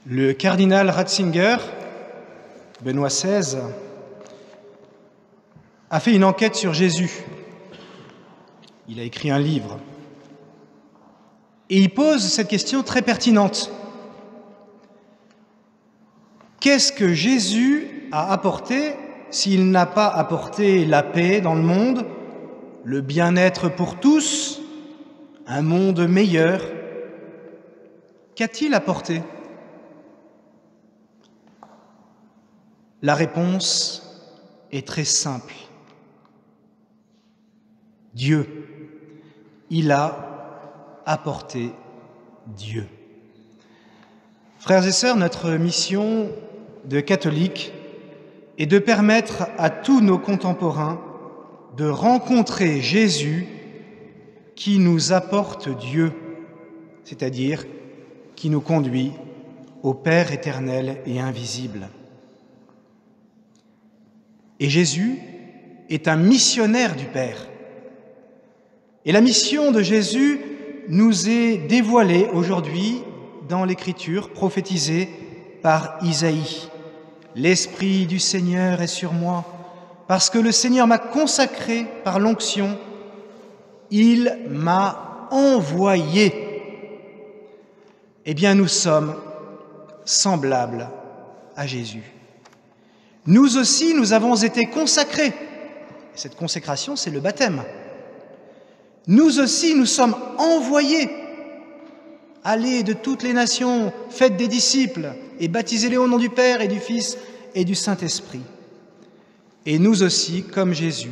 Le cardinal Ratzinger, Benoît XVI, a fait une enquête sur Jésus. Il a écrit un livre. Et il pose cette question très pertinente. Qu'est-ce que Jésus a apporté s'il n'a pas apporté la paix dans le monde, le bien-être pour tous, un monde meilleur? Qu'a-t-il apporté? La réponse est très simple. Dieu. Il a apporté Dieu. Frères et sœurs, notre mission de catholiques est de permettre à tous nos contemporains de rencontrer Jésus qui nous apporte Dieu, c'est-à-dire qui nous conduit au Père éternel et invisible. Et Jésus est un missionnaire du Père. Et la mission de Jésus nous est dévoilée aujourd'hui dans l'Écriture prophétisée par Isaïe. « L'Esprit du Seigneur est sur moi, parce que le Seigneur m'a consacré par l'onction, il m'a envoyé. » Eh bien, nous sommes semblables à Jésus. Nous aussi, nous avons été consacrés. Cette consécration, c'est le baptême. Nous aussi, nous sommes envoyés. Allez de toutes les nations, faites des disciples et baptisez-les au nom du Père et du Fils et du Saint-Esprit. Et nous aussi, comme Jésus,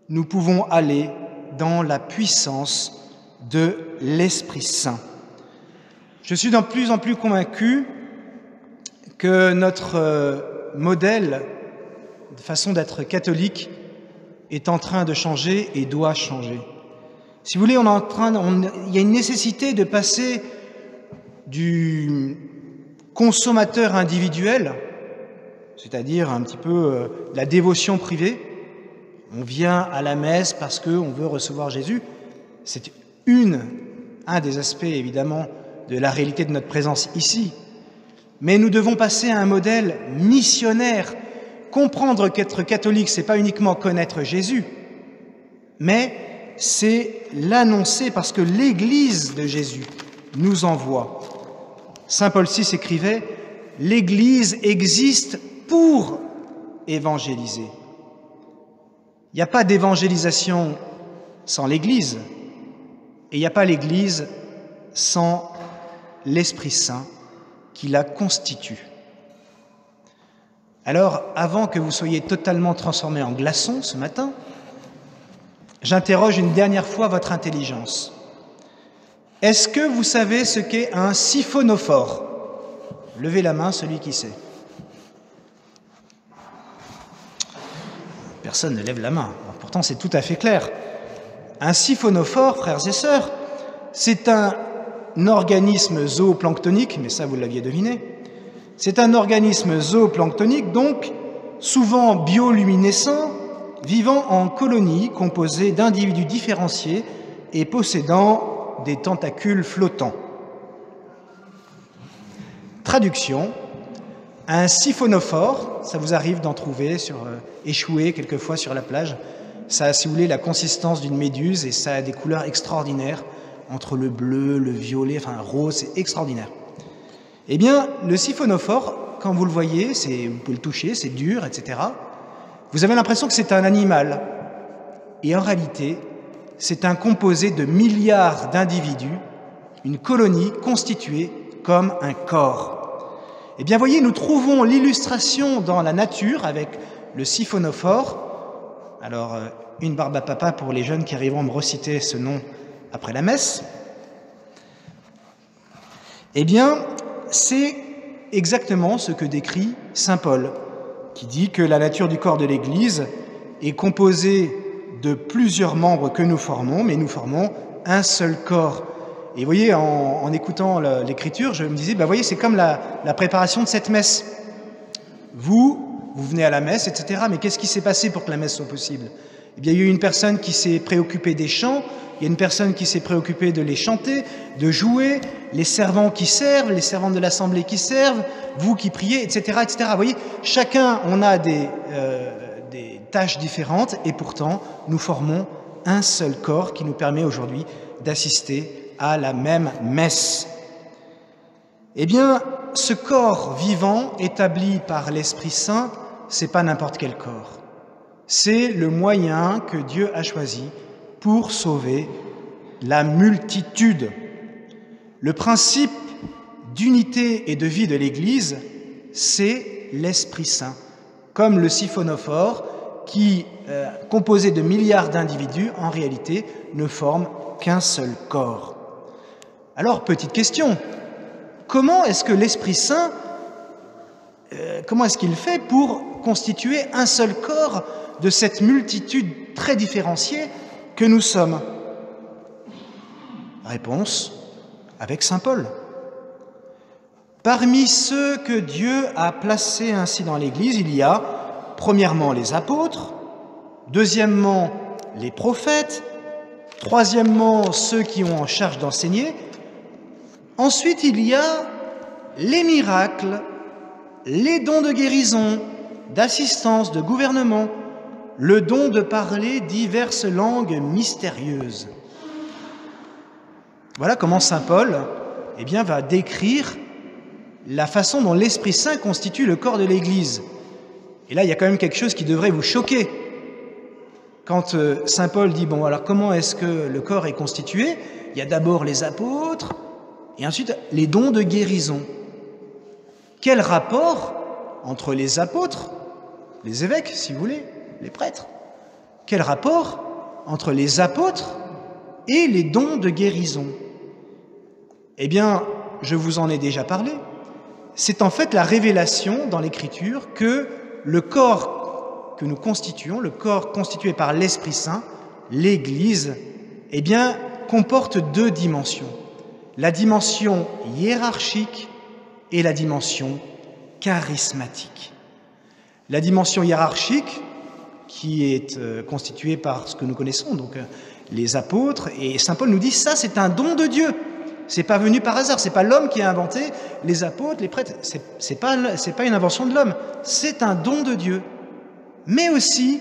nous pouvons aller dans la puissance de l'Esprit Saint. Je suis de plus en plus convaincu que notre modèle de façon d'être catholique est en train de changer et doit changer. Si vous voulez, il y a une nécessité de passer du consommateur individuel, c'est-à-dire un petit peu la dévotion privée. On vient à la messe parce qu'on veut recevoir Jésus. C'est un des aspects, évidemment, de la réalité de notre présence ici. Mais nous devons passer à un modèle missionnaire. Comprendre qu'être catholique, ce n'est pas uniquement connaître Jésus, mais c'est l'annoncer parce que l'Église de Jésus nous envoie. Saint Paul VI écrivait « L'Église existe pour évangéliser ». Il n'y a pas d'évangélisation sans l'Église, et il n'y a pas l'Église sans l'Esprit Saint qui la constitue. Alors, avant que vous soyez totalement transformés en glaçons ce matin, j'interroge une dernière fois votre intelligence. Est-ce que vous savez ce qu'est un siphonophore? Levez la main, celui qui sait. Personne ne lève la main. Pourtant, c'est tout à fait clair. Un siphonophore, frères et sœurs, c'est un organisme zooplanctonique, mais ça, vous l'aviez deviné. C'est un organisme zooplanctonique, donc souvent bioluminescent, vivant en colonies composées d'individus différenciés et possédant des tentacules flottants. Traduction, un siphonophore, ça vous arrive d'en trouver échoué quelquefois sur la plage. Ça a, si vous voulez, la consistance d'une méduse et ça a des couleurs extraordinaires, entre le bleu, le violet, enfin rose, c'est extraordinaire. Eh bien, le siphonophore, quand vous le voyez, vous pouvez le toucher, c'est dur, etc. Vous avez l'impression que c'est un animal. Et en réalité, c'est un composé de milliards d'individus, une colonie constituée comme un corps. Eh bien, voyez, nous trouvons l'illustration dans la nature avec le siphonophore. Alors, une barbe à papa pour les jeunes qui arriveront à me reciter ce nom après la messe. Eh bien, c'est exactement ce que décrit saint Paul, qui dit que la nature du corps de l'Église est composée de plusieurs membres que nous formons, mais nous formons un seul corps. Et vous voyez, en écoutant l'Écriture, je me disais, voyez, c'est comme la préparation de cette messe. Vous venez à la messe, etc., mais qu'est-ce qui s'est passé pour que la messe soit possible? Eh bien, il y a eu une personne qui s'est préoccupée des chants, il y a une personne qui s'est préoccupée de les chanter, de jouer, les servants qui servent, les servantes de l'assemblée qui servent, vous qui priez, etc., etc. Vous voyez, chacun, on a des tâches différentes et pourtant, nous formons un seul corps qui nous permet aujourd'hui d'assister à la même messe. Eh bien, ce corps vivant établi par l'Esprit Saint, c'est pas n'importe quel corps. C'est le moyen que Dieu a choisi pour sauver la multitude. Le principe d'unité et de vie de l'Église, c'est l'Esprit Saint, comme le siphonophore qui, composé de milliards d'individus, en réalité, ne forme qu'un seul corps. Alors, petite question, comment est-ce que l'Esprit Saint, comment est-ce qu'il fait pour constituer un seul corps de cette multitude très différenciée que nous sommes? Réponse, avec saint Paul. Parmi ceux que Dieu a placés ainsi dans l'Église, il y a premièrement les apôtres, deuxièmement les prophètes, troisièmement ceux qui ont en charge d'enseigner. Ensuite, il y a les miracles, les dons de guérison, d'assistance, de gouvernement, le don de parler diverses langues mystérieuses. Voilà comment saint Paul va décrire la façon dont l'Esprit Saint constitue le corps de l'Église. Et là, il y a quand même quelque chose qui devrait vous choquer. Quand saint Paul dit, bon, alors comment est-ce que le corps est constitué? Il y a d'abord les apôtres, et ensuite les dons de guérison. Quel rapport entre les apôtres, les évêques, si vous voulez, les prêtres? Quel rapport entre les apôtres et les dons de guérison? Eh bien, je vous en ai déjà parlé. C'est en fait la révélation dans l'Écriture que le corps que nous constituons, le corps constitué par l'Esprit Saint, l'Église, comporte deux dimensions. La dimension hiérarchique et la dimension charismatique. La dimension hiérarchique, qui est constituée par ce que nous connaissons, donc les apôtres, et saint Paul nous dit, ça c'est un don de Dieu. C'est pas venu par hasard, c'est pas l'homme qui a inventé les apôtres, les prêtres, c'est pas une invention de l'homme, c'est un don de Dieu. Mais aussi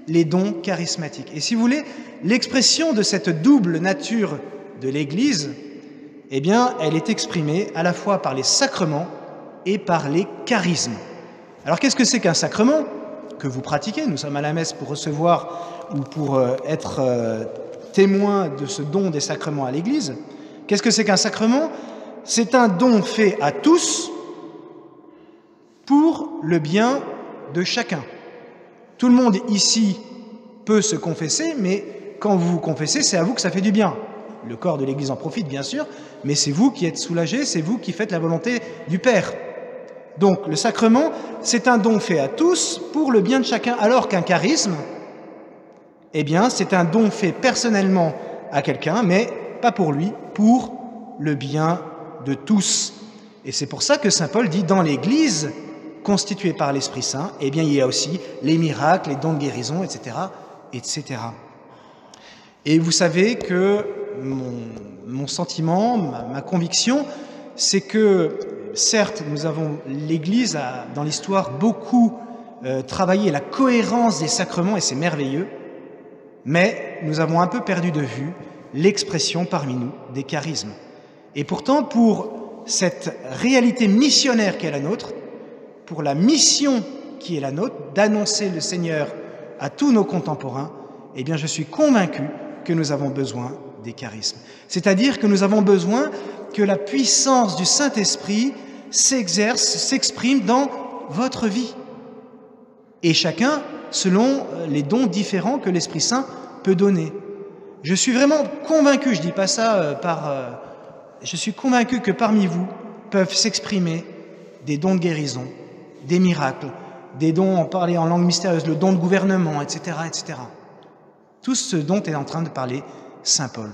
les dons charismatiques. Et si vous voulez, l'expression de cette double nature de l'Église, elle est exprimée à la fois par les sacrements et par les charismes. Alors qu'est-ce que c'est qu'un sacrement que vous pratiquez? Nous sommes à la messe pour recevoir ou pour être témoin de ce don des sacrements à l'Église. Qu'est-ce que c'est qu'un sacrement? C'est un don fait à tous pour le bien de chacun. Tout le monde ici peut se confesser, mais quand vous vous confessez, c'est à vous que ça fait du bien. Le corps de l'Église en profite, bien sûr, mais c'est vous qui êtes soulagés, c'est vous qui faites la volonté du Père. Donc, le sacrement, c'est un don fait à tous pour le bien de chacun, alors qu'un charisme, c'est un don fait personnellement à quelqu'un, mais pas pour lui, pour le bien de tous. Et c'est pour ça que saint Paul dit, dans l'Église constituée par l'Esprit Saint, il y a aussi les miracles, les dons de guérison, etc., etc. Et vous savez que mon sentiment, ma conviction, c'est que, certes, l'Église a, dans l'histoire, beaucoup travaillé la cohérence des sacrements, et c'est merveilleux, mais nous avons un peu perdu de vue l'expression parmi nous des charismes. Et pourtant, pour cette réalité missionnaire qui est la nôtre, pour la mission qui est la nôtre, d'annoncer le Seigneur à tous nos contemporains, je suis convaincu que nous avons besoin des charismes. C'est-à-dire que nous avons besoin que la puissance du Saint-Esprit s'exerce, s'exprime dans votre vie. Et chacun selon les dons différents que l'Esprit Saint peut donner. Je suis vraiment convaincu, je ne dis pas ça je suis convaincu que parmi vous peuvent s'exprimer des dons de guérison, des miracles, des dons, parler en langue mystérieuse, le don de gouvernement, etc., etc. Tout ce dont est en train de parler saint Paul.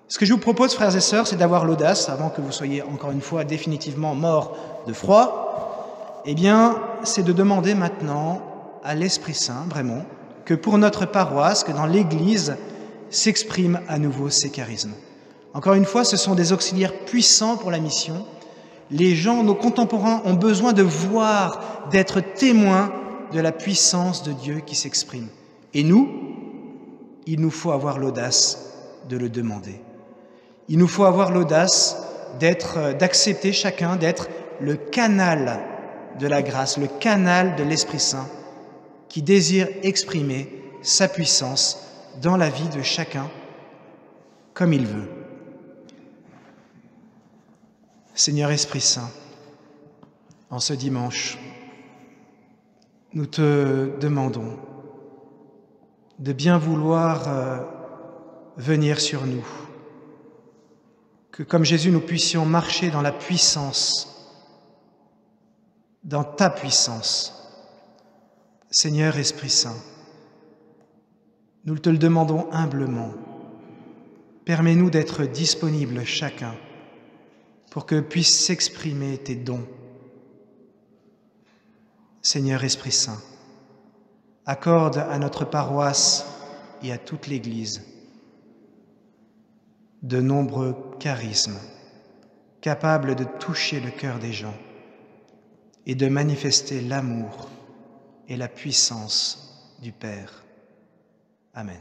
Ce que je vous propose, frères et sœurs, c'est d'avoir l'audace, avant que vous soyez encore une fois définitivement morts de froid, c'est de demander maintenant à l'Esprit Saint, vraiment, que pour notre paroisse, que dans l'Église, s'expriment à nouveau ces charismes. Encore une fois, ce sont des auxiliaires puissants pour la mission. Les gens, nos contemporains, ont besoin de voir, d'être témoins de la puissance de Dieu qui s'exprime. Et nous, il nous faut avoir l'audace de le demander. Il nous faut avoir l'audace d'accepter chacun d'être le canal de la grâce, le canal de l'Esprit Saint qui désire exprimer sa puissance dans la vie de chacun comme il veut. Seigneur Esprit Saint, en ce dimanche, nous te demandons de bien vouloir venir sur nous, que comme Jésus, nous puissions marcher dans la puissance, dans ta puissance. Seigneur Esprit Saint, nous te le demandons humblement. Permets-nous d'être disponibles chacun pour que puissent s'exprimer tes dons. Seigneur Esprit Saint, accorde à notre paroisse et à toute l'Église de nombreux charismes capables de toucher le cœur des gens et de manifester l'amour et la puissance du Père. Amen.